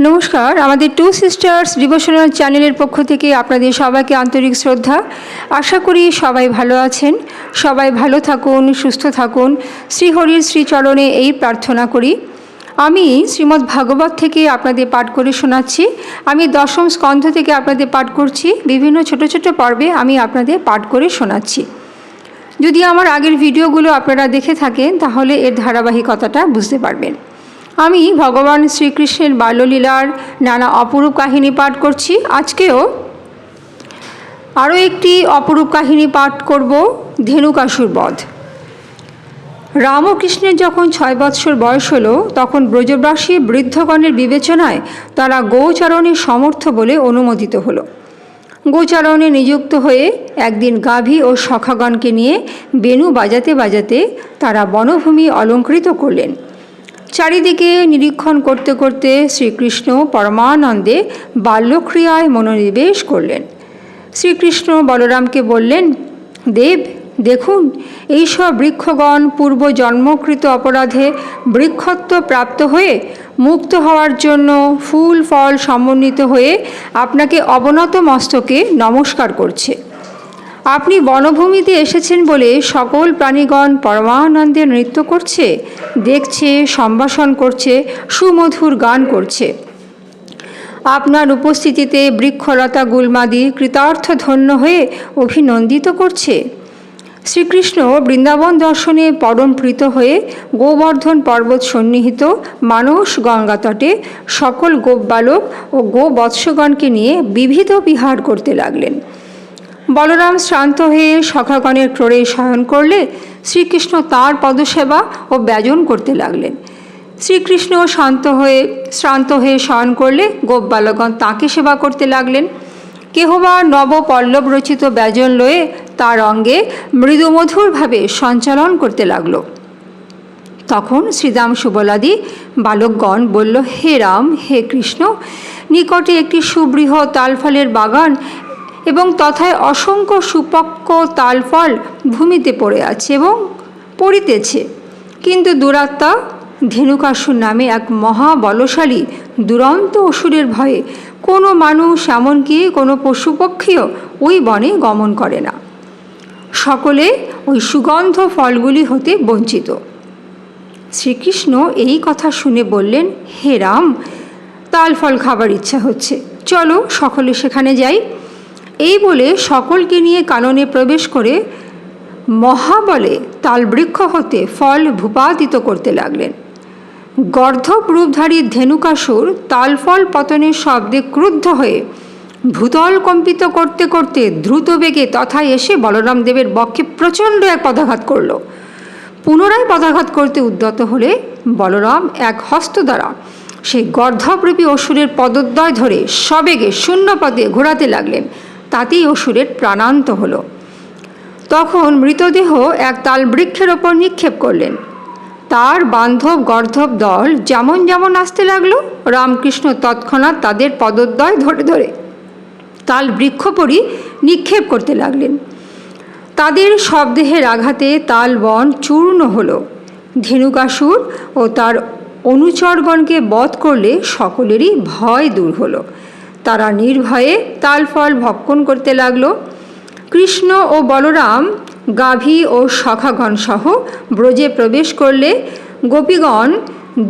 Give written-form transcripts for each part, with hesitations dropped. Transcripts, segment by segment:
নমস্কার, আমাদের two sisters devotional চ্যানেলের পক্ষ থেকে আপনাদের সবাইকে আন্তরিক শ্রদ্ধা। আশা করি সবাই ভালো আছেন, সবাই ভালো থাকুন, সুস্থ থাকুন। শ্রীহরির শ্রীচরণে এই প্রার্থনা করি। আমি শ্রীমদ্ ভাগবত থেকে আপনাদের পাঠ করে শোনাচ্ছি। আমি দশম স্কন্ধ থেকে আপনাদের পাঠ করছি। বিভিন্ন ছোট ছোট পর্বে আমি আপনাদের পাঠ করে শোনাচ্ছি। যদি আমার আগের ভিডিওগুলো আপনারা দেখে থাকেন তাহলে এর ধারাবাহিকতাটা বুঝতে পারবেন। আমি ভগবান শ্রীকৃষ্ণের বাল্যলীলার নানা অপরূপ কাহিনী পাঠ করছি। আজকেও আরও একটি অপরূপ কাহিনী পাঠ করব, ধেনুকাসুর বধ। রাম ও কৃষ্ণের যখন 6 বৎসর বয়স হলো তখন ব্রজবাসী বৃদ্ধগণের বিবেচনায় তারা গোচারণে সমর্থ বলে অনুমোদিত হলো। গোচারণে নিযুক্ত হয়ে একদিন গাভী ও সখাগণকে নিয়ে বেণু বাজাতে বাজাতে তারা বনভূমি অলঙ্কৃত করলেন। চারিদিকে নিরীক্ষণ করতে করতে শ্রীকৃষ্ণ পরমানন্দে বাল্যক্রিয়ায় মনোনিবেশ করলেন। শ্রীকৃষ্ণ বলরামকে বললেন, দেব দেখুন, এইসব বৃক্ষগণ পূর্ব জন্মকৃত অপরাধে বৃক্ষত্ব প্রাপ্ত হয়ে মুক্ত হওয়ার জন্য ফুল ফল সমন্বিত হয়ে আপনাকে অবনত মস্তকে নমস্কার করছে। আপনি বনভূমিতে এসেছেন বলে সকল প্রাণীগণ পরমানন্দে নৃত্য করছে, দেখছে, সম্ভাষণ করছে, সুমধুর গান করছে। আপনার উপস্থিতিতে বৃক্ষলতা গুল্মাদি কৃতার্থ ধন্য হয়ে অভিনন্দিত করছে। শ্রীকৃষ্ণ বৃন্দাবন দর্শনে পরম প্রীত হয়ে গোবর্ধন পর্বত সন্নিহিত মানস গঙ্গা তটে সকল গোপবালক ও গোবৎসগণকে নিয়ে বিবিধ বিহার করতে লাগলেন। বলরাম শ্রান্ত হয়ে সখাগণের ক্রোড়ে শয়ন করলে শ্রীকৃষ্ণ তাঁর পদসেবা ও ব্যজন করতে লাগলেন। শ্রীকৃষ্ণ শ্রান্ত হয়ে শয়ন করলে গোপবালকগণ তাঁকে সেবা করতে লাগলেন। কেহবা নব পল্লব রচিত ব্যজন লয়ে তার অঙ্গে মৃদুমধুরভাবে সঞ্চালন করতে লাগল। তখন শ্রীদাম সুবলাদি বালকগণ বলল, হে রাম, হে কৃষ্ণ, নিকটে একটি সুবৃহৎ তালফলের বাগান এবং তথায় অসংখ্য সুপক্ক তালফল ভূমিতে পড়ে আছে এবং পড়িতেছে, কিন্তু দুরাত্মা ধেনুকাসুর নামে এক মহাবলশালী দুরন্ত অসুরের ভয়ে কোনো মানুষ এমনকি কোনো পশুপক্ষীও ওই বনে গমন করে না। সকলে ওই সুগন্ধ ফলগুলি হতে বঞ্চিত। শ্রীকৃষ্ণ এই কথা শুনে বললেন, হে রাম, তালফল খাবার ইচ্ছা হচ্ছে, চলো সকলে সেখানে যাই। এই বলে সকলকে নিয়ে কাননে প্রবেশ করে মহাবলে তালবৃক্ষ হতে ফল ভূপাতিত করতে লাগলেন। গর্ধব রূপধারী ধেনুকাসুর তালফল পতনের শব্দে ক্রুদ্ধ হয়ে ভূতল কম্পিত করতে করতে দ্রুত বেগে তথায় এসে বলরাম দেবের বক্ষে প্রচণ্ড এক পদাঘাত করল। পুনরায় পদাঘাত করতে উদ্যত হলে বলরাম এক হস্ত দ্বারা সেই গর্ধবরূপী অসুরের পদদ্বয় ধরে সবেগে শূন্য পদে ঘোরাতে লাগলেন। তাতেই অসুরের প্রাণান্ত হল। তখন মৃতদেহ এক তাল বৃক্ষের ওপর নিক্ষেপ করলেন। তার বান্ধব গর্ধব দল যেমন যেমন আসতে লাগলো, রামকৃষ্ণ তৎক্ষণাৎ তাদের পদদ্বয় ধরে ধরে তাল বৃক্ষপরি নিক্ষেপ করতে লাগলেন। তাদের সব দেহের আঘাতে তাল বন চূর্ণ হল। ধেনুকাসুর ও তার অনুচরগণকে বধ করলে সকলেরই ভয় দূর হলো। তারা নির্ভয়ে তালফল ভক্ষণ করতে লাগলো। কৃষ্ণ ও বলরাম গাভী ও সখাগণ সহ ব্রজে প্রবেশ করলে গোপীগণ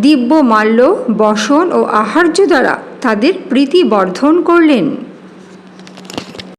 দিব্য মাল্য, বসন ও আহার্য দ্বারা তাদের প্রীতি বর্ধন করলেন।